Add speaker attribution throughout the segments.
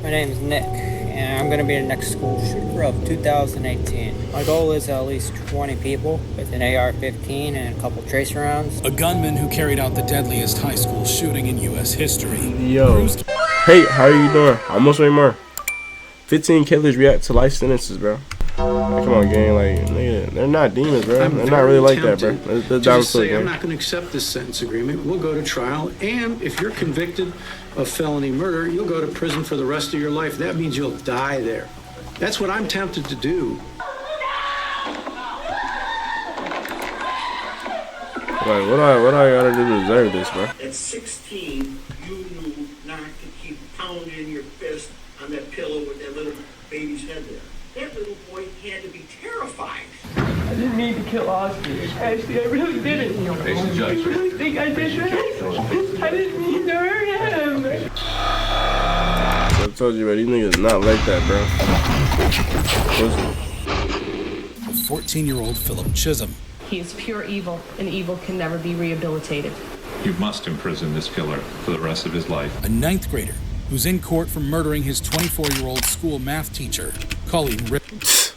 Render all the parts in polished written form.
Speaker 1: My name is Nick, and I'm going to be the next school shooter of 2018. My goal is at least 20 people with an AR-15 and a couple tracer rounds.
Speaker 2: A gunman who carried out the deadliest high school shooting in U.S. history.
Speaker 3: Yo. Hey, how are you doing? I'm MotionMadeMar. 15 killers react to life sentences, bro. Like, come on, gang. Like, nigga, they're not demons, bro. They're not really like that, bro. They're down
Speaker 4: just say, I'm not going to accept this sentence agreement. We'll go to trial, and if you're convicted of felony murder, you'll go to prison for the rest of your life. That means you'll die there. That's what I'm tempted to do.
Speaker 3: Like, what I gotta do to deserve this, bro?
Speaker 5: At 16, you knew not to keep pounding your fist on that pillow with that little baby's head there. That little boy had to be terrified.
Speaker 6: I didn't mean to kill Oscar. Actually, I really didn't. I really think I did that. I didn't mean to hurt him.
Speaker 3: I told you, bro, these niggas not like that, bro.
Speaker 2: A 14-year-old Philip Chisholm.
Speaker 7: He is pure evil, and evil can never be rehabilitated.
Speaker 8: You must imprison this killer for the rest of his life.
Speaker 2: A 9th grader who's in court for murdering his 24-year-old school math teacher, Colleen Ritzert.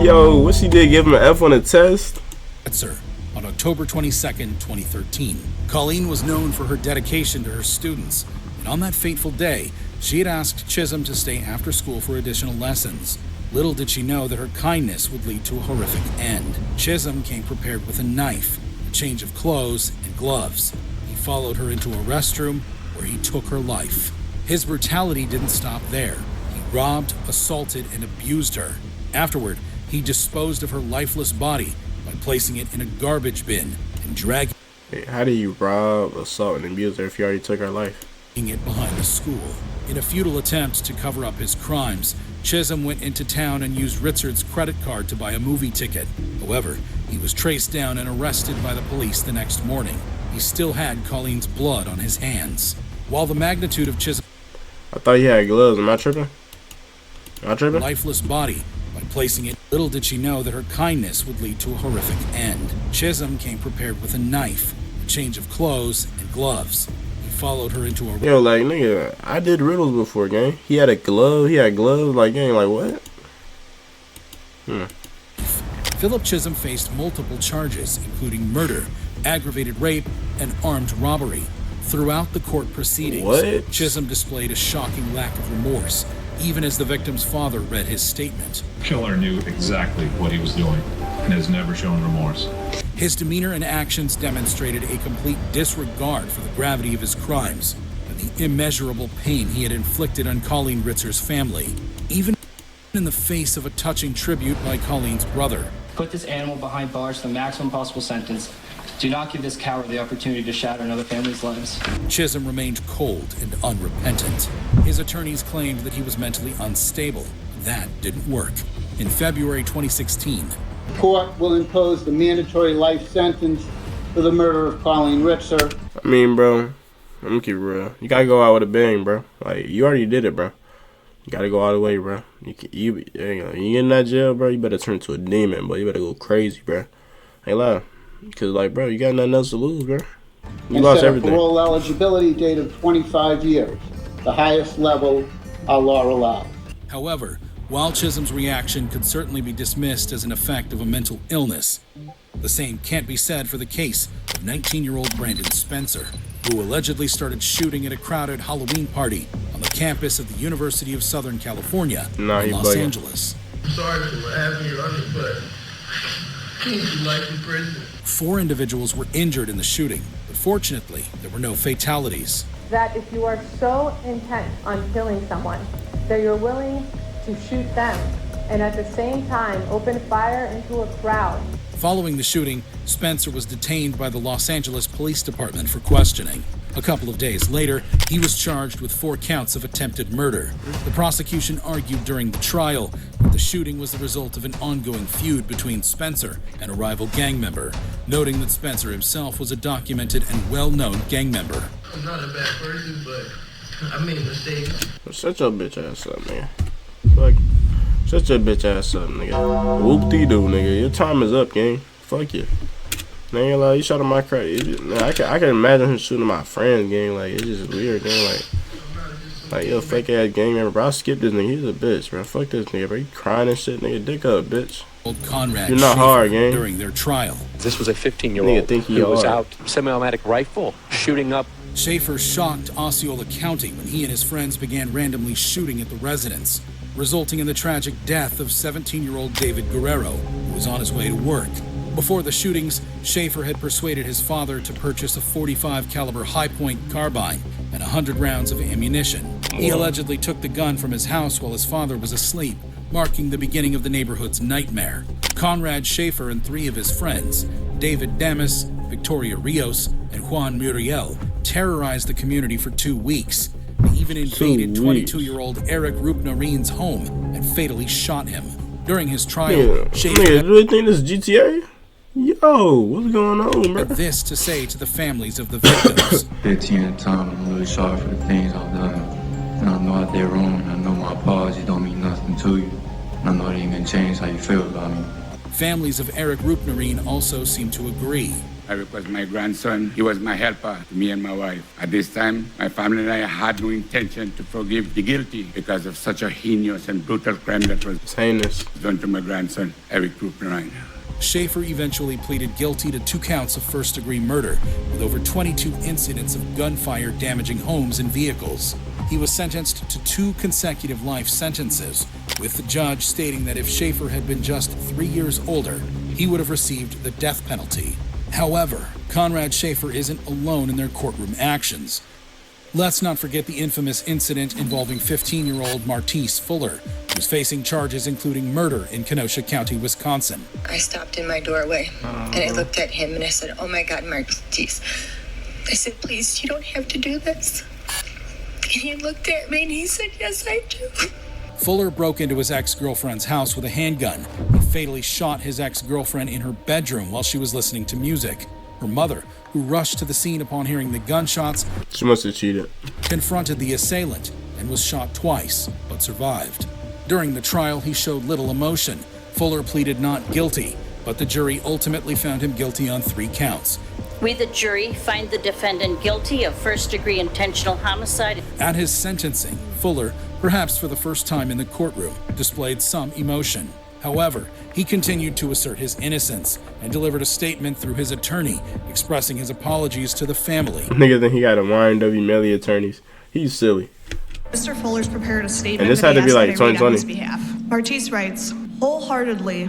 Speaker 3: Yo, what she did, give him an F on a test?
Speaker 2: On October 22nd, 2013. Colleen was known for her dedication to her students, and on that fateful day, she had asked Chisholm to stay after school for additional lessons. Little did she know that her kindness would lead to a horrific end. Chisholm came prepared with a knife, a change of clothes, and gloves. He followed her into a restroom where he took her life. His brutality didn't stop there. He robbed, assaulted, and abused her. Afterward, he disposed of her lifeless body by placing it in a garbage bin and dragging
Speaker 3: How do you rob, assault, and abuse her if you already took her life?
Speaker 2: it behind the school? In a futile attempt to cover up his crimes, Chisholm went into town and used Ritzert's credit card to buy a movie ticket. However, he was traced down and arrested by the police the next morning. He still had Colleen's blood on his hands. While the magnitude of Chisholm's
Speaker 3: I thought you had gloves. Am I tripping?
Speaker 2: lifeless body by placing it, little did she know that her kindness would lead to a horrific end. Chisholm came prepared with a knife, a change of clothes, and gloves. He followed her into a
Speaker 3: Yo, like, nigga, I did riddles before, gang. He had a glove. He had gloves. Like, gang, like, what?
Speaker 2: Philip Chisholm faced multiple charges, including murder, aggravated rape, and armed robbery. Throughout the court proceedings,
Speaker 3: What?
Speaker 2: Chisholm displayed a shocking lack of remorse, even as the victim's father read his statement.
Speaker 8: Killer knew exactly what he was doing and has never shown remorse.
Speaker 2: His demeanor and actions demonstrated a complete disregard for the gravity of his crimes and the immeasurable pain he had inflicted on Colleen Ritzert's family, even in the face of a touching tribute by Colleen's brother.
Speaker 9: Put this animal behind bars for the maximum possible sentence. Do not give this coward the opportunity to shatter another family's lives.
Speaker 2: Chisholm remained cold and unrepentant. His attorneys claimed that he was mentally unstable. That didn't work. In February 2016,
Speaker 10: The court will impose the mandatory life sentence for the murder of Colleen Ritzert.
Speaker 3: I mean, bro, I'm gonna keep it real. You gotta go out with a bang, bro. Like, you already did it, bro. You gotta go all the way, bro. You get in that jail, bro, you better turn into a demon, bro. You better go crazy, bro. Ain't lie. Because, like, bro, you got nothing else to lose, bro. You lost everything.
Speaker 10: Parole eligibility date of 25 years, the highest level our law allows.
Speaker 2: however, while Chisholm's reaction could certainly be dismissed as an effect of a mental illness, the same can't be said for the case of 19-year-old Brandon Spencer, who allegedly started shooting at a crowded Halloween party on the campus of the University of Southern California in Los Angeles.
Speaker 6: I'm sorry for what happened to your other, but can't you life in prison?
Speaker 2: 4 individuals were injured in the shooting, but fortunately, there were no fatalities.
Speaker 11: That if you are so intent on killing someone that you're willing to shoot them and at the same time open fire into a crowd.
Speaker 2: Following the shooting, Spencer was detained by the Los Angeles Police Department for questioning. A couple of days later, he was charged with 4 counts of attempted murder. The prosecution argued during the trial that the shooting was the result of an ongoing feud between Spencer and a rival gang member, noting that Spencer himself was a documented and well-known gang member.
Speaker 6: I'm not a bad person, but I made mistakes.
Speaker 3: Shut your bitch ass up, nigga. Fuck. Shut your bitch ass up, nigga. Whoop-de-doo, nigga. Your time is up, gang. Fuck you. Man, like, he shot at my crack. I can imagine him shooting my friends, gang. Like, it's just weird, gang. Like, yo, fake ass gang member, bro. I skipped this nigga. He's a bitch, bro. Fuck this nigga, bro. He crying and shit, nigga. Dick up, bitch.
Speaker 2: Conrad
Speaker 3: You're not
Speaker 2: Schaefer
Speaker 3: hard, gang.
Speaker 2: during their trial.
Speaker 12: This was a 15-year-old who was out semi-automatic rifle shooting up.
Speaker 2: Schaefer shocked Osceola County when he and his friends began randomly shooting at the residence, resulting in the tragic death of 17-year-old David Guerrero, who was on his way to work. Before the shootings, Schaefer had persuaded his father to purchase a .45 caliber Hi-Point carbine and 100 rounds of ammunition. He allegedly took the gun from his house while his father was asleep, marking the beginning of the neighborhood's nightmare. Conrad Schaefer and 3 of his friends, David Damas, Victoria Rios, and Juan Muriel, terrorized the community for 2 weeks. They even invaded 22-year-old Eric Rupnarin's home and fatally shot him. During his trial, Schaefer
Speaker 3: do you really think this is GTA? Yo, what's going on, bro?
Speaker 2: had this to say to the families of the victims.
Speaker 13: 15 at a time, I'm really sorry for the things I've done. And I know I did wrong, and I know my apologies don't mean nothing to you. And I know it ain't gonna change how you feel about me.
Speaker 2: Families of Eric Rupnarin also seem to agree.
Speaker 14: Eric was my grandson. He was my helper to me and my wife. At this time, my family and I had no intention to forgive the guilty because of such a heinous and brutal crime that was done to my grandson, Eric Rupnarin.
Speaker 2: Schaefer eventually pleaded guilty to 2 counts of first-degree murder, with over 22 incidents of gunfire damaging homes and vehicles. He was sentenced to 2 consecutive life sentences, with the judge stating that if Schaefer had been just 3 years older, he would have received the death penalty. However, Conrad Schaefer isn't alone in their courtroom actions. Let's not forget the infamous incident involving 15-year-old Martise Fuller, who's facing charges including murder in Kenosha County, Wisconsin.
Speaker 15: I stopped in my doorway and I looked at him and I said, "Oh my God, Martise." I said, "Please, you don't have to do this." And he looked at me and he said, "Yes, I do."
Speaker 2: Fuller broke into his ex-girlfriend's house with a handgun and fatally shot his ex-girlfriend in her bedroom while she was listening to music. Her mother, who rushed to the scene upon hearing the gunshots,
Speaker 3: she must have cheated,
Speaker 2: confronted the assailant and was shot twice, but survived. During the trial, he showed little emotion. Fuller pleaded not guilty, but the jury ultimately found him guilty on 3 counts.
Speaker 16: We, the jury, find the defendant guilty of first-degree intentional homicide.
Speaker 2: At his sentencing, Fuller, perhaps for the first time in the courtroom, displayed some emotion. However, he continued to assert his innocence and delivered a statement through his attorney expressing his apologies to the family.
Speaker 3: Nigga think he got a YNW Melly attorneys. He's silly.
Speaker 17: Mr. Fuller's prepared a statement,
Speaker 3: and this had to be like 2020.
Speaker 17: On his behalf. Martise writes, "Wholeheartedly,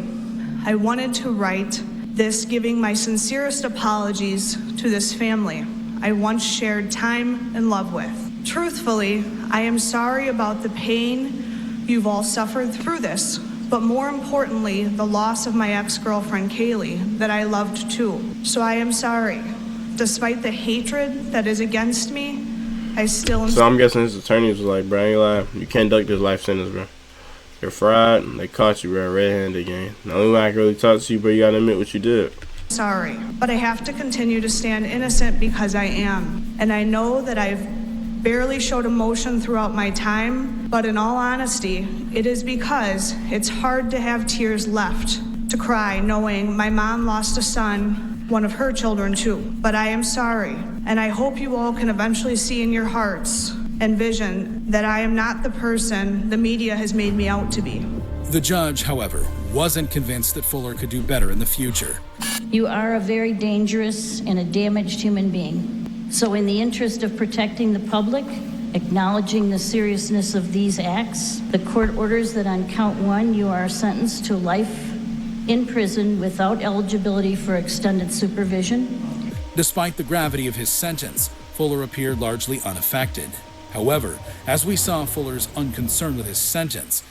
Speaker 17: I wanted to write this giving my sincerest apologies to this family I once shared time and love with. Truthfully, I am sorry about the pain you've all suffered through this, but more importantly, the loss of my ex-girlfriend Kaylee that I loved too. So I am sorry. Despite the hatred that is against me, I still am."
Speaker 3: So I'm guessing his attorneys was like, "Bro, I ain't lie. You can't duck this life sentence, bro. You're fried. They caught you, bro, red-handed again. The only way I can really talk to you, bro, you gotta admit what you did."
Speaker 17: Sorry, but I have to continue to stand innocent because I am. And I know that I've barely showed emotion throughout my time, but in all honesty, it is because it's hard to have tears left to cry knowing my mom lost a son, one of her children too. But I am sorry, and I hope you all can eventually see in your hearts and vision that I am not the person the media has made me out to be.
Speaker 2: The judge, however, wasn't convinced that Fuller could do better in the future.
Speaker 16: You are a very dangerous and a damaged human being. So in the interest of protecting the public, acknowledging the seriousness of these acts, the court orders that on count 1, you are sentenced to life in prison without eligibility for extended supervision.
Speaker 2: Despite the gravity of his sentence, Fuller appeared largely unaffected. However, as we saw Fuller's unconcern with his sentence,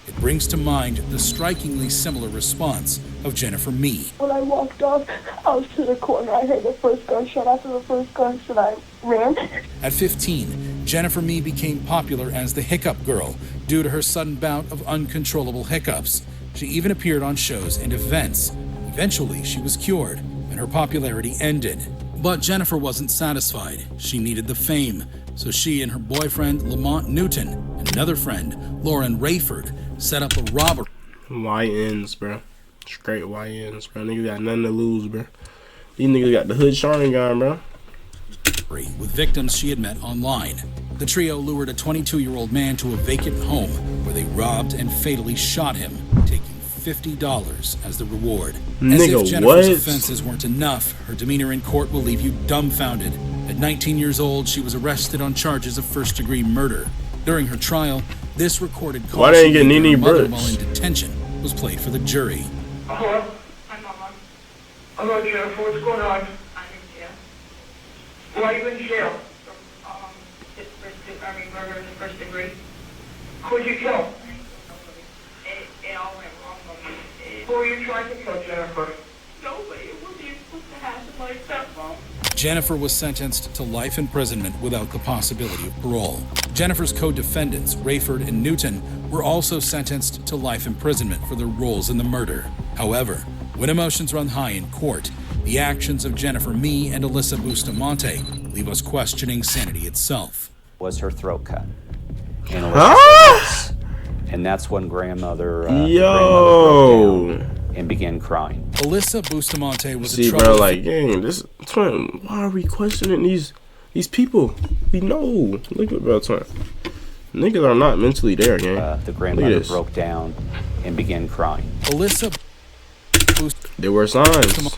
Speaker 2: it brings to mind the strikingly similar response of Jennifer Mee.
Speaker 6: When I walked off out to the corner, I heard the first gunshot. After the first gunshot, I ran.
Speaker 2: At 15, Jennifer Mee became popular as the Hiccup Girl due to her sudden bout of uncontrollable hiccups. She even appeared on shows and events. Eventually, she was cured, and her popularity ended. But Jennifer wasn't satisfied. She needed the fame, so she and her boyfriend, Lamont Newton, and another friend, Lauren Rayford, set up a robbery.
Speaker 3: YNs, bro. Straight YNs, bro. Niggas got nothing to lose, bro. These niggas got the hood Sharon gun, bro.
Speaker 2: With victims she had met online. The trio lured a 22-year-old man to a vacant home where they robbed and fatally shot him, taking $50 as the reward. As
Speaker 3: Nigga,
Speaker 2: if Jennifer's
Speaker 3: what?
Speaker 2: offenses weren't enough, her demeanor in court will leave you dumbfounded. At 19 years old, she was arrested on charges of first-degree murder. During her trial, this recorded call
Speaker 3: Why they ain't
Speaker 2: she
Speaker 3: get
Speaker 2: made to
Speaker 3: Nene
Speaker 2: her mother
Speaker 3: Brooks?
Speaker 2: while in detention was played for the jury.
Speaker 6: Hello? Hi, Mama. Hello, Jennifer. What's going on? I'm in jail. Why are you in jail? Murder in the first degree. Who'd you kill? It all went wrong, Mama. Who are you trying to kill, Jennifer? Nobody. It wasn't even supposed to happen like that, Mom.
Speaker 2: Jennifer was sentenced to life imprisonment without the possibility of parole. Jennifer's co-defendants, Rayford and Newton, were also sentenced to life imprisonment for their roles in the murder. However, when emotions run high in court, the actions of Jennifer Mee and Alyssa Bustamante leave us questioning sanity itself.
Speaker 18: Was her throat cut? And Alyssa said yes. And that's when grandmother broke down and began crying.
Speaker 2: Alyssa Bustamante was
Speaker 3: See,
Speaker 2: a
Speaker 3: bro, like, gang, this twin. Why are we questioning these people? We know. Look at bro, twin. Niggas are not mentally there, gang.
Speaker 18: The grandmother broke down and began crying.
Speaker 2: Alyssa.
Speaker 3: There were signs.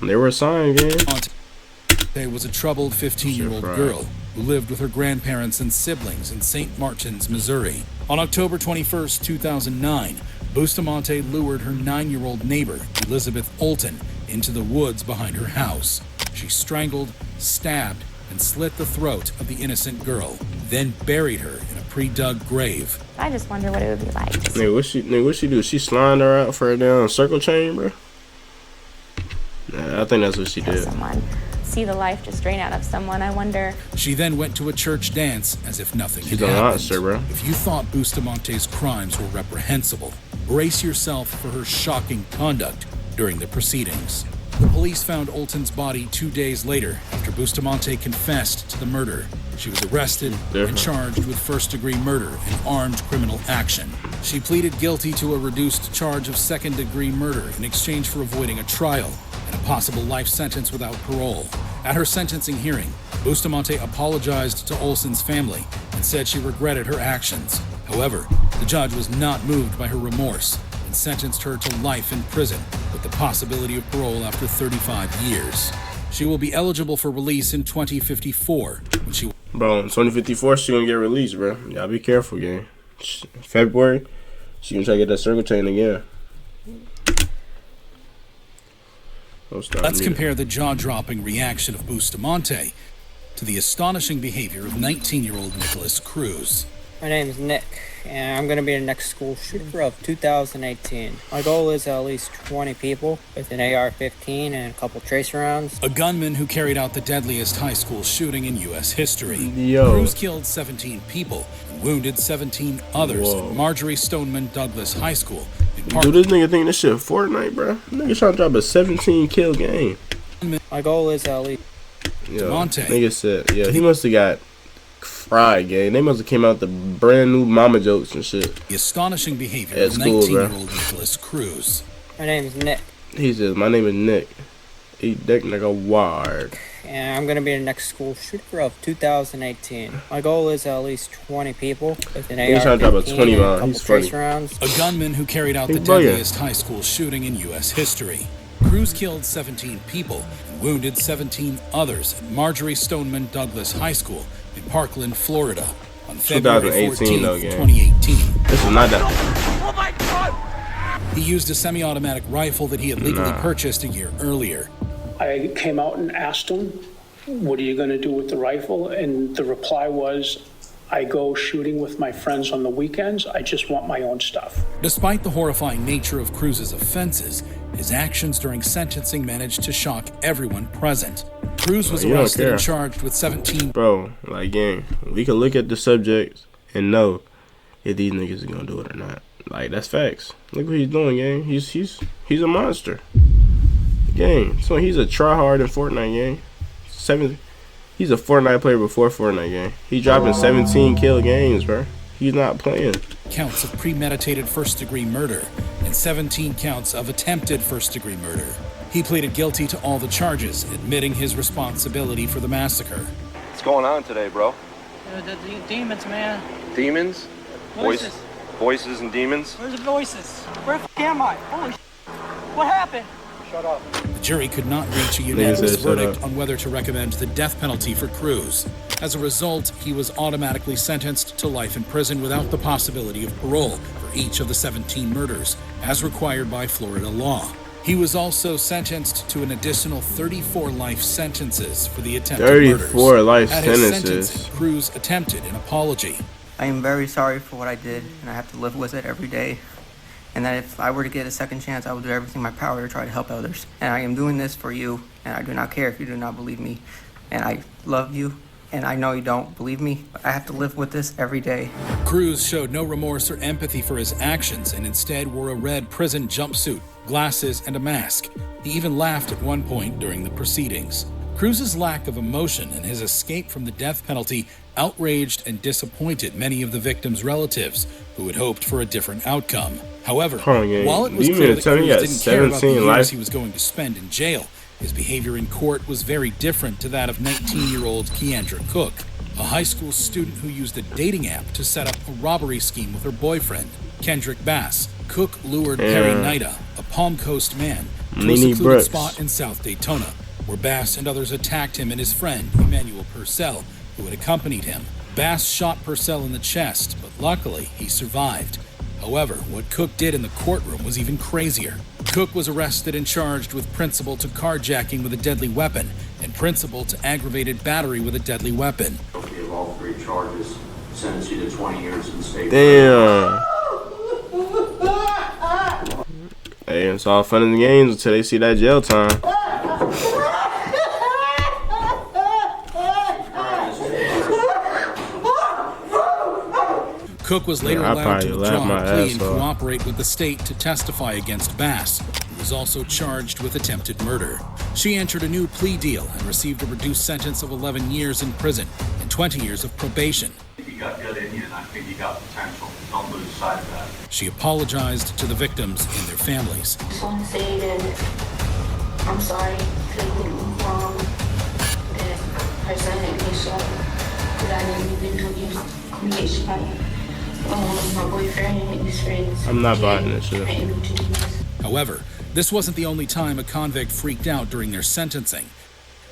Speaker 3: There were signs, gang.
Speaker 2: Was a troubled 15-year-old girl who lived with her grandparents and siblings in St. Martins, Missouri. On October 21st, 2009, Bustamante lured her 9-year-old neighbor, Elizabeth Olton, into the woods behind her house. She strangled, stabbed, and slit the throat of the innocent girl, then buried her in a pre-dug grave.
Speaker 19: I just wonder what it would be like.
Speaker 3: Nigga, what she do? She slined her out for a down circle chain, bro? Nah, I think that's what she did.
Speaker 19: See the life just drain out of someone. I wonder.
Speaker 2: She then went to a church dance as if nothing
Speaker 3: She's
Speaker 2: had
Speaker 3: a
Speaker 2: happened.
Speaker 3: monster, bro.
Speaker 2: If you thought Bustamante's crimes were reprehensible, brace yourself for her shocking conduct during the proceedings. The police found Olton's body 2 days later after Bustamante confessed to the murder. She was arrested and charged with first-degree murder and armed criminal action. She pleaded guilty to a reduced charge of second-degree murder in exchange for avoiding a trial and a possible life sentence without parole. At her sentencing hearing, Bustamante apologized to Olson's family and said she regretted her actions. However, the judge was not moved by her remorse and sentenced her to life in prison with the possibility of parole after 35 years. She will be eligible for release in 2054 when she...
Speaker 3: Bro, in 2054, she gonna get released, bro. Y'all be careful, gang. February, she gonna try to get that circle chain again.
Speaker 2: Let's compare the jaw-dropping reaction of Bustamante to the astonishing behavior of 19-year-old Nicholas Cruz.
Speaker 1: My name is Nick, and I'm going to be the next school shooter of 2018. My goal is at least 20 people with an AR-15 and a couple tracer rounds.
Speaker 2: A gunman who carried out the deadliest high school shooting in U.S. history.
Speaker 3: Yo.
Speaker 2: Cruz killed 17 people and wounded 17 others at Marjorie Stoneman Douglas High School.
Speaker 3: Dude, this nigga think this shit Fortnite, bro. Nigga trying to drop a 17-kill game.
Speaker 1: My goal is at least...
Speaker 3: Yo, nigga said, yeah, he must have got fried, gang. They must have came out the brand new mama jokes and shit.
Speaker 2: The astonishing behavior of
Speaker 3: school,
Speaker 2: 19-year-old Nicholas Cruz.
Speaker 1: My name is Nick.
Speaker 3: He says, my name is Nick. Eat dick nigga ward.
Speaker 1: And I'm going to be the next school shooter of 2018. My goal is at least 20 people with an AR-15
Speaker 3: trying to drop a 20
Speaker 1: and a
Speaker 3: mile.
Speaker 1: couple
Speaker 3: He's funny.
Speaker 1: tracer rounds.
Speaker 2: A gunman who carried out the deadliest high school shooting in U.S. history. Cruz killed 17 people and wounded 17 others at Marjorie Stoneman Douglas High School in Parkland, Florida on February 14, 2018.
Speaker 3: This is not that.
Speaker 2: Oh my God! He used a semi-automatic rifle that he had legally purchased a year earlier.
Speaker 20: I came out and asked him, what are you going to do with the rifle? And the reply was, I go shooting with my friends on the weekends. I just want my own stuff.
Speaker 2: Despite the horrifying nature of Cruz's offenses, his actions during sentencing managed to shock everyone present. Cruz was arrested and charged with 17...
Speaker 3: Bro, like, gang, we can look at the subject and know if these niggas are gonna do it or not. Like, that's facts. Look what he's doing, gang. He's a monster. Gang. So he's a tryhard in Fortnite, gang. He's a Fortnite player before Fortnite, gang. He dropping 17 kill games, bro. He's not playing.
Speaker 2: Counts of premeditated first-degree murder and 17 counts of attempted first-degree murder. He pleaded guilty to all the charges, admitting his responsibility for the massacre.
Speaker 21: What's going on today, bro?
Speaker 22: The demons, man.
Speaker 21: Demons?
Speaker 22: Voices.
Speaker 21: Voices and demons?
Speaker 22: Where's the voices? Where the f am I? Holy shit. What happened? Shut up.
Speaker 2: The jury could not reach a unanimous verdict on whether to recommend the death penalty for Cruz. As a result, he was automatically sentenced to life in prison without the possibility of parole for each of the 17 murders, as required by Florida law. He was also sentenced to an additional 34 life sentences for the attempted murders.
Speaker 3: 34 life
Speaker 2: At his
Speaker 3: sentences.
Speaker 2: sentencing, Cruz attempted an apology.
Speaker 23: I am very sorry for what I did, and I have to live with it every day. And that if I were to get a second chance, I will do everything in my power to try to help others. And I am doing this for you, and I do not care if you do not believe me. And I love you, and I know you don't believe me, but I have to live with this every day.
Speaker 2: Cruz showed no remorse or empathy for his actions and instead wore a red prison jumpsuit, glasses, and a mask. He even laughed at one point during the proceedings. Cruz's lack of emotion and his escape from the death penalty outraged and disappointed many of the victims' relatives who had hoped for a different outcome. However, while it was clear that Cruz didn't care about the years he was going to spend in jail, his behavior in court was very different to that of 19-year-old Keandra Cook, a high school student who used a dating app to set up a robbery scheme with her boyfriend, Kendrick Bass. Cook lured Harry Nida, a Palm Coast man, to a secluded spot in South Daytona, where Bass and others attacked him and his friend, Emmanuel Purcell, who had accompanied him. Bass shot Purcell in the chest, but luckily he survived. However, what Cook did in the courtroom was even crazier. Cook was arrested and charged with principal to carjacking with a deadly weapon and principal to aggravated battery with a deadly weapon.
Speaker 24: Guilty of all three charges, sentence you to 20 years in state.
Speaker 3: Damn. Hey, it's all fun and games until they see that jail time.
Speaker 2: Cook was later allowed to withdraw a plea and cooperate with the state to testify against Bass, who was also charged with attempted murder. She entered a new plea deal and received a reduced sentence of 11 years in prison and 20 years of probation.
Speaker 24: You got good in you, and I think you got potential. Don't lose sight of that.
Speaker 2: She apologized to the victims and their families.
Speaker 6: I just want to say that I'm sorry for anything wrong that person had me shot, that I didn't even know you create shot. My boyfriend and his friends.
Speaker 3: I'm not buying this shit.
Speaker 2: However, this wasn't the only time a convict freaked out during their sentencing.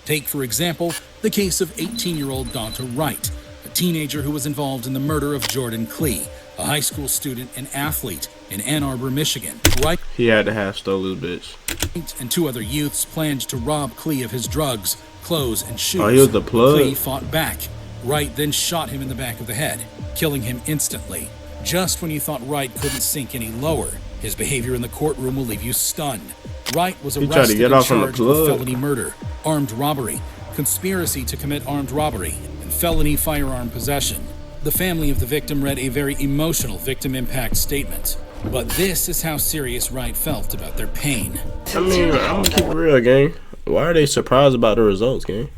Speaker 2: Take, for example, the case of 18-year-old Donta Wright, a teenager who was involved in the murder of Jordan Klee, a high school student and athlete in Ann Arbor, Michigan. Wright,
Speaker 3: he had to have stole his bitch.
Speaker 2: And two other youths planned to rob Klee of his drugs, clothes, and shoes.
Speaker 3: Oh, he was the plug.
Speaker 2: Klee fought back. Wright then shot him in the back of the head, killing him instantly. Just when you thought Wright couldn't sink any lower, his behavior in the courtroom will leave you stunned. Wright was arrested and charged with felony murder, armed robbery, conspiracy to commit armed robbery, and felony firearm possession. The family of the victim read a very emotional victim impact statement. But this is how serious Wright felt about their pain.
Speaker 3: I mean, I'm gonna keep it real, gang. Why are they surprised about the results, gang?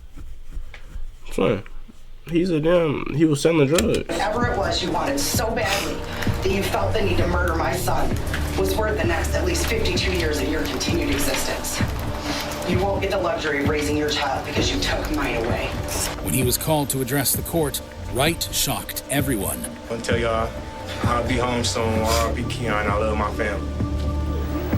Speaker 3: Fine. He was selling drugs.
Speaker 25: Whatever it was you wanted so badly that you felt the need to murder my son was worth the next at least 52 years of your continued existence. You won't get the luxury of raising your child because you took mine away.
Speaker 2: When he was called to address the court, Wright shocked everyone.
Speaker 26: I'll tell y'all, I'll be home soon. I'll be Keon. I love my family.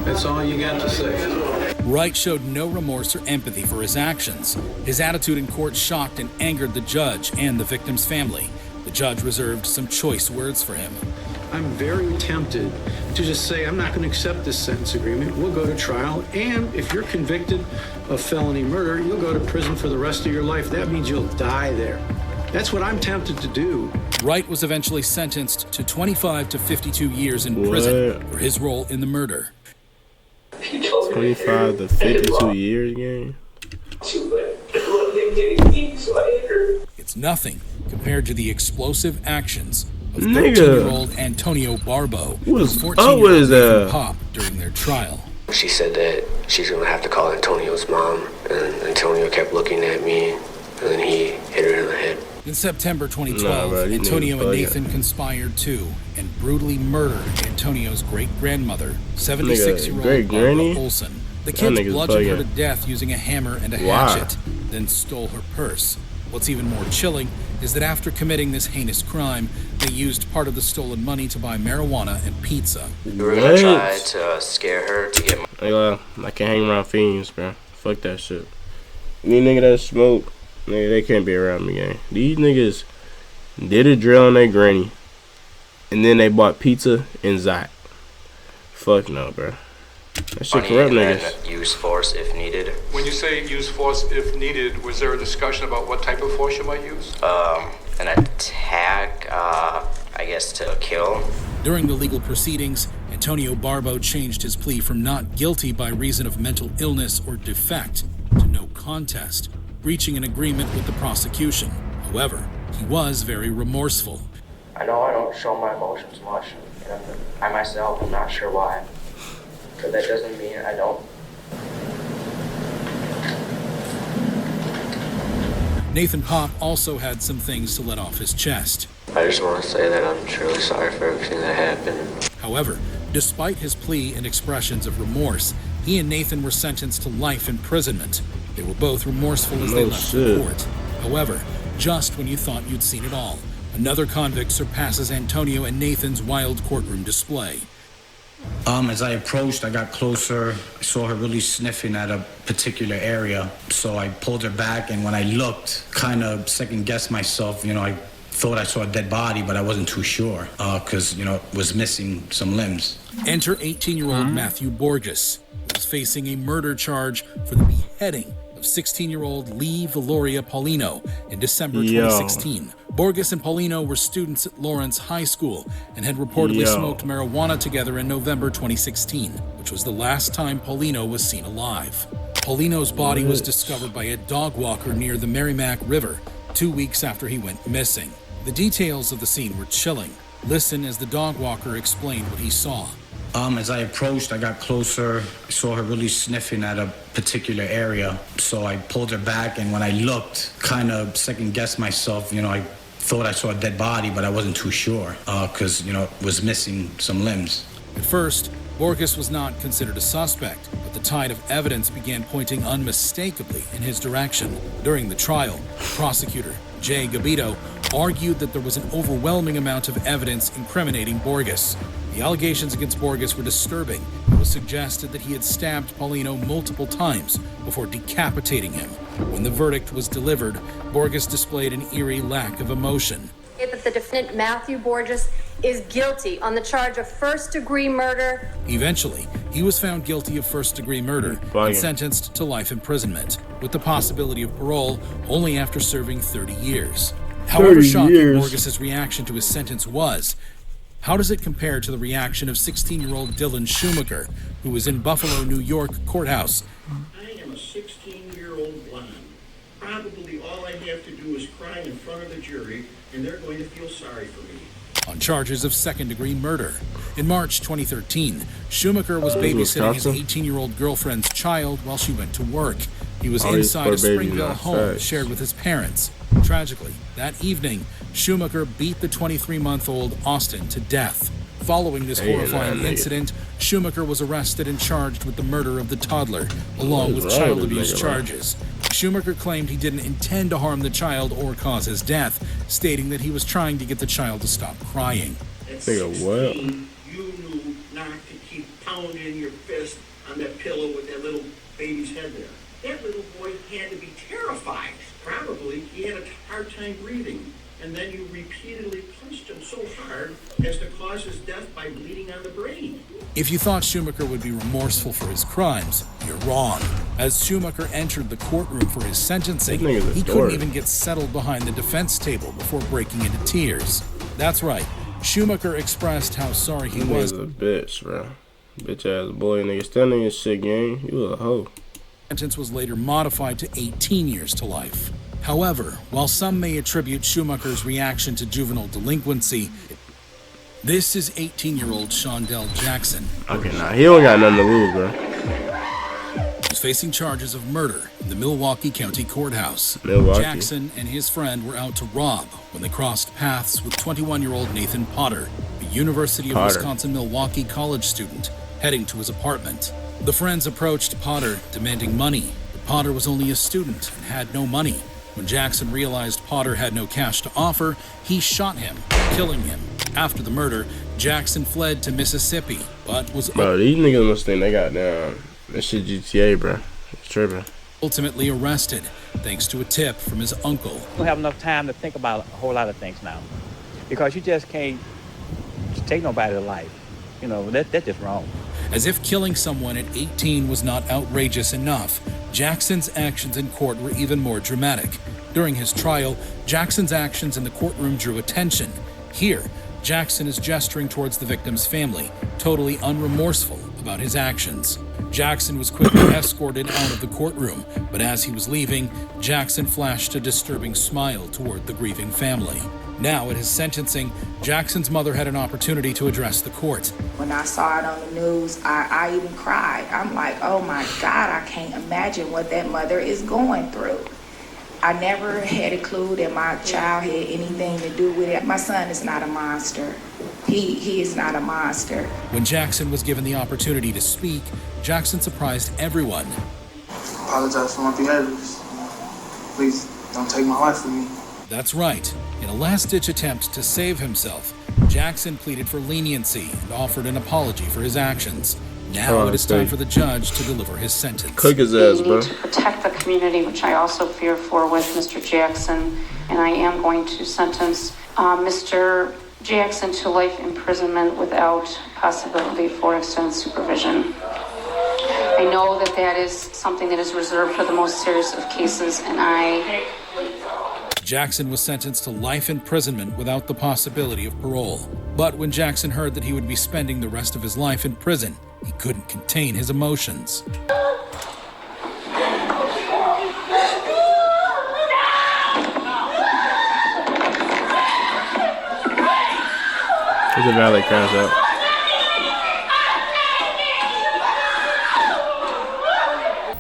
Speaker 4: That's all you got to say.
Speaker 2: Wright showed no remorse or empathy for his actions. His attitude in court shocked and angered the judge and the victim's family. The judge reserved some choice words for him.
Speaker 4: I'm very tempted to just say, I'm not going to accept this sentence agreement. We'll go to trial. And if you're convicted of felony murder, you'll go to prison for the rest of your life. That means you'll die there. That's what I'm tempted to do.
Speaker 2: Wright was eventually sentenced to 25 to 52 years in prison for his role in the murder.
Speaker 3: 25 to 52 years, gang.
Speaker 2: It's nothing compared to the explosive actions of 13-year-old Antonio Barbo and 14-year-old Pop during their trial.
Speaker 27: She said that she's going to have to call Antonio's mom, and Antonio kept looking at me, and then he hit her in the head.
Speaker 2: In September 2012, Antonio and Nathan conspired to and brutally murdered Antonio's great-grandmother, 76-year-old Barbara Olson, The kids
Speaker 3: nigga's
Speaker 2: bludgeoned her to
Speaker 3: bugging.
Speaker 2: death using a hammer and a
Speaker 3: Why?
Speaker 2: hatchet, then stole her purse. What's even more chilling is that after committing this heinous crime, they used part of the stolen money to buy marijuana and pizza.
Speaker 27: We were gonna try to scare her to get
Speaker 3: I can't hang around fiends, bro. Fuck that shit. These niggas that smoke, nigga, they can't be around me, gang. These niggas did a drill on their granny, and then they bought pizza and Zach. Fuck no, bro. That shit
Speaker 27: money
Speaker 3: corrupt
Speaker 27: and
Speaker 3: niggas.
Speaker 27: then use force if needed.
Speaker 5: When you say use force if needed, was there a discussion about what type of force you might use?
Speaker 27: An attack, I guess to kill.
Speaker 2: During the legal proceedings, Antonio Barbo changed his plea from not guilty by reason of mental illness or defect to no contest, reaching an agreement with the prosecution. However, he was very remorseful.
Speaker 27: I know I don't show my emotions much, and I myself am not sure why. But that doesn't mean I don't.
Speaker 2: Nathan Pop also had some things to let off his chest.
Speaker 27: I just want to say that I'm truly sorry for everything that happened.
Speaker 2: However, despite his plea and expressions of remorse, he and Nathan were sentenced to life imprisonment. They were both remorseful as they left the court. However, just when you thought you'd seen it all, another convict surpasses Antonio and Nathan's wild courtroom display.
Speaker 7: As I approached, I got closer. I saw her really sniffing at a particular area. So I pulled her back, and when I looked, kind of second-guessed myself. I thought I saw a dead body, but I wasn't too sure because, it was missing some limbs.
Speaker 2: Enter 18-year-old Matthew Borges, who was facing a murder charge for the beheading of 16-year-old Lee Valoria Paulino in December 2016. Borges and Paulino were students at Lawrence High School and had reportedly smoked marijuana together in November 2016, which was the last time Paulino was seen alive. Paulino's body was discovered by a dog walker near the Merrimack River 2 weeks after he went missing. The details of the scene were chilling. Listen as the dog walker explained what he saw.
Speaker 7: As I approached, I got closer. I saw her really sniffing at a particular area. So I pulled her back, and when I looked, kind of second-guessed myself. I thought I saw a dead body, but I wasn't too sure because, it was missing some limbs.
Speaker 2: At first, Borges was not considered a suspect, but the tide of evidence began pointing unmistakably in his direction. During the trial, prosecutor Jay Gabito argued that there was an overwhelming amount of evidence incriminating Borges. The allegations against Borges were disturbing. It was suggested that he had stabbed Paulino multiple times before decapitating him. When the verdict was delivered, Borges displayed an eerie lack of emotion.
Speaker 8: That the defendant, Matthew Borges, is guilty on the charge of first-degree murder.
Speaker 2: Eventually, he was found guilty of first-degree murder and sentenced to life imprisonment, with the possibility of parole only after serving 30 years. However shocking Borges' reaction to his sentence was, how does it compare to the reaction of 16-year-old Dylan Schumacher, who was in Buffalo, New York courthouse?
Speaker 9: I am a 16-year-old blonde. Probably all I have to do is cry in front of the jury, and they're going to feel sorry for me.
Speaker 2: On charges of second-degree murder. In March 2013, Schumacher was babysitting his 18-year-old girlfriend's child while she went to work. He was inside a Springville home shared with his parents. Tragically, that evening, Schumacher beat the 23-month-old Austin to death. Following this horrifying incident, Schumacher was arrested and charged with the murder of the toddler, along with child abuse charges. Schumacher claimed he didn't intend to harm the child or cause his death, stating that he was trying to get the child to stop crying.
Speaker 9: At 16, you knew not to keep pounding your fist on that pillow with that little baby's head there. That little boy had to be terrified. Probably he had a hard time breathing. And then you repeatedly punched him so hard as to cause his death by bleeding on the brain.
Speaker 2: If you thought Schumacher would be remorseful for his crimes, you're wrong. As Schumacher entered the courtroom for his sentencing, he couldn't even get settled behind the defense table before breaking into tears. That's right. Schumacher expressed how sorry he was.
Speaker 3: A bitch, bro. Bitch ass boy, nigga. Standing in shit, gang. You a hoe.
Speaker 2: Sentence was later modified to 18 years to life. However, while some may attribute Schumacher's reaction to juvenile delinquency, this is 18-year-old Shondell Jackson.
Speaker 3: Okay, nah, he don't got nothing to lose, bro.
Speaker 2: He's facing charges of murder in the Milwaukee County Courthouse. Jackson and his friend were out to rob when they crossed paths with 21-year-old Nathan Potter, a University of Wisconsin-Milwaukee college student, heading to his apartment. The friends approached Potter, demanding money, but Potter was only a student and had no money. When Jackson realized Potter had no cash to offer, he shot him, killing him. After the murder, Jackson fled to Mississippi, but was...
Speaker 3: Bro, these niggas must think they got down. That shit GTA, bro. It's tripping.
Speaker 2: Ultimately arrested, thanks to a tip from his uncle.
Speaker 10: You don't have enough time to think about a whole lot of things now, because you just can't take nobody's life. You know, that's just wrong.
Speaker 2: As if killing someone at 18 was not outrageous enough, Jackson's actions in court were even more dramatic. During his trial, Jackson's actions in the courtroom drew attention. Here, Jackson is gesturing towards the victim's family, totally unremorseful about his actions. Jackson was quickly escorted out of the courtroom, but as he was leaving, Jackson flashed a disturbing smile toward the grieving family. Now, at his sentencing, Jackson's mother had an opportunity to address the court.
Speaker 11: When I saw it on the news, I even cried. I'm like, oh my God, I can't imagine what that mother is going through. I never had a clue that my child had anything to do with it. My son is not a monster. He is not a monster.
Speaker 2: When Jackson was given the opportunity to speak, Jackson surprised everyone.
Speaker 12: I apologize for my behaviors. Please don't take my life from me.
Speaker 2: That's right. In a last-ditch attempt to save himself, Jackson pleaded for leniency and offered an apology for his actions. Now it is time for the judge to deliver his sentence.
Speaker 3: Cook his ass, bro.
Speaker 13: We need to protect the community, which I also fear for with Mr. Jackson, and I am going to sentence Mr. Jackson to life imprisonment without possibility for extended supervision. I know that that is something that is reserved for the most serious of cases, and
Speaker 2: Jackson was sentenced to life imprisonment without the possibility of parole. But when Jackson heard that he would be spending the rest of his life in prison, he couldn't contain his emotions.
Speaker 3: There's a valet crash out.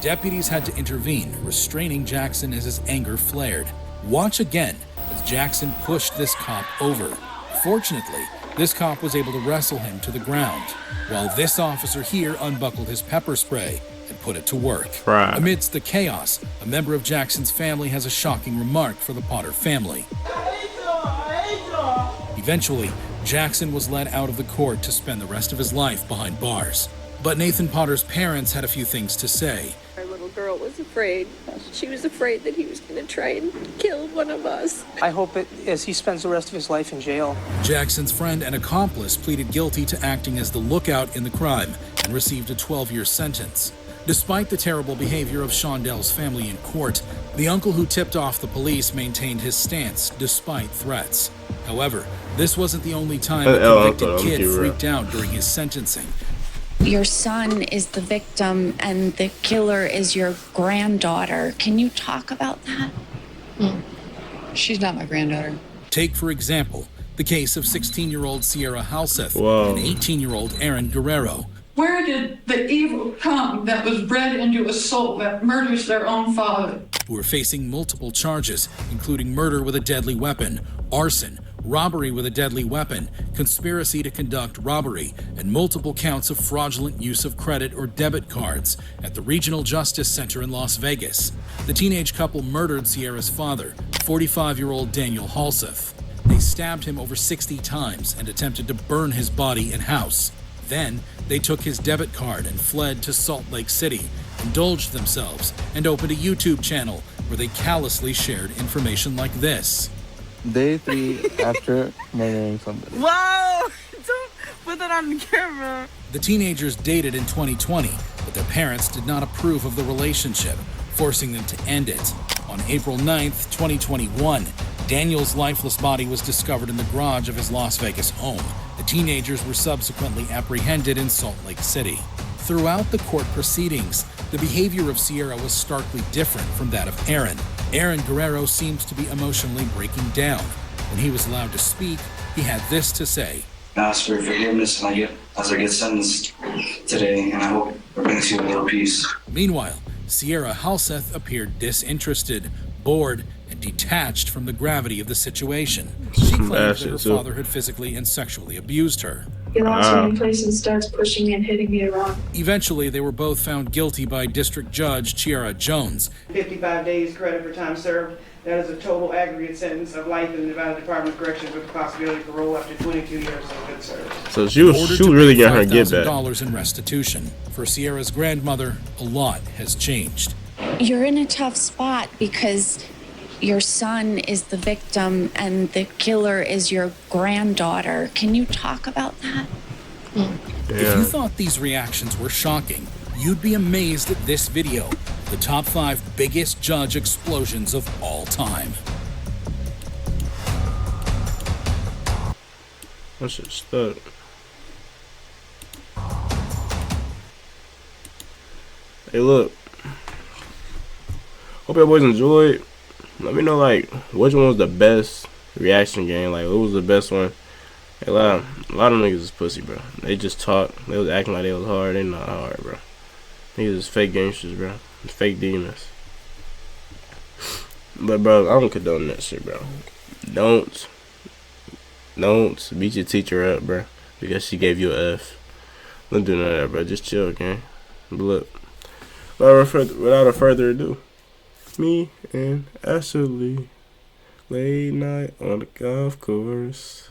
Speaker 2: Deputies had to intervene, restraining Jackson as his anger flared. Watch again as Jackson pushed this cop over. Fortunately, this cop was able to wrestle him to the ground, while this officer here unbuckled his pepper spray and put it to work.
Speaker 3: Right.
Speaker 2: Amidst the chaos, a member of Jackson's family has a shocking remark for the Potter family. Eventually, Jackson was let out of the court to spend the rest of his life behind bars. But Nathan Potter's parents had a few things to say.
Speaker 14: Our little girl was afraid. She was afraid that he was going to try and kill one of us.
Speaker 22: I hope as he spends the rest of his life in jail.
Speaker 2: Jackson's friend and accomplice pleaded guilty to acting as the lookout in the crime and received a 12-year sentence. Despite the terrible behavior of Shondell's family in court, the uncle who tipped off the police maintained his stance despite threats. However, this wasn't the only time a convicted kid freaked out during his sentencing.
Speaker 15: Your son is the victim and the killer is your granddaughter. Can you talk about that?
Speaker 17: She's not my granddaughter.
Speaker 2: Take, for example, the case of 16-year-old Sierra Halseth
Speaker 3: Whoa.
Speaker 2: and 18-year-old Aaron Guerrero.
Speaker 17: Where did the evil come that was bred into a soul that murders their own father?
Speaker 2: Who are facing multiple charges, including murder with a deadly weapon, arson, robbery with a deadly weapon, conspiracy to conduct robbery, and multiple counts of fraudulent use of credit or debit cards at the Regional Justice Center in Las Vegas. The teenage couple murdered Sierra's father, 45-year-old Daniel Halseth. They stabbed him over 60 times and attempted to burn his body and house. Then, they took his debit card and fled to Salt Lake City, indulged themselves, and opened a YouTube channel where they callously shared information like this.
Speaker 28: Day 3 after murdering somebody.
Speaker 14: Whoa! Don't put that on camera.
Speaker 2: The teenagers dated in 2020, but their parents did not approve of the relationship, forcing them to end it. On April 9th, 2021, Daniel's lifeless body was discovered in the garage of his Las Vegas home. The teenagers were subsequently apprehended in Salt Lake City. Throughout the court proceedings, the behavior of Sierra was starkly different from that of Aaron. Aaron Guerrero seems to be emotionally breaking down. When he was allowed to speak, he had this to say.
Speaker 29: I ask for forgiveness as I get sentenced today, and I hope it brings you a little peace.
Speaker 2: Meanwhile, Sierra Halseth appeared disinterested, bored, and detached from the gravity of the situation. She claimed that her father had physically and sexually abused her.
Speaker 17: He locks me in place and starts pushing me and hitting me around.
Speaker 2: Eventually, they were both found guilty by District Judge Chiara Jones.
Speaker 1: 55 days credit for time served. That is a total aggregate sentence of life in the Nevada Department of Corrections with the possibility of parole after 22 years of good service.
Speaker 3: So she was really getting her get back.
Speaker 2: $5,000 in restitution. For Sierra's grandmother, a lot has changed.
Speaker 15: You're in a tough spot because your son is the victim and the killer is your granddaughter. Can you talk about that?
Speaker 2: If you thought these reactions were shocking, you'd be amazed at this video. The top 5 biggest judge explosions of all time.
Speaker 3: That shit stuck. Hey, look. Hope y'all boys enjoyed. Let me know, like, which one was the best reaction game. Like, what was the best one? Hey, a lot of niggas is pussy, bro. They just talk. They was acting like they was hard. They not hard, bro. Niggas is fake gangsters, bro. Fake demons. But, bro, I don't condone that shit, bro. Don't beat your teacher up, bro, because she gave you an F. Don't do none of that, bro. Just chill, okay? But look, without a further ado, me and Ashley, late night on the golf course.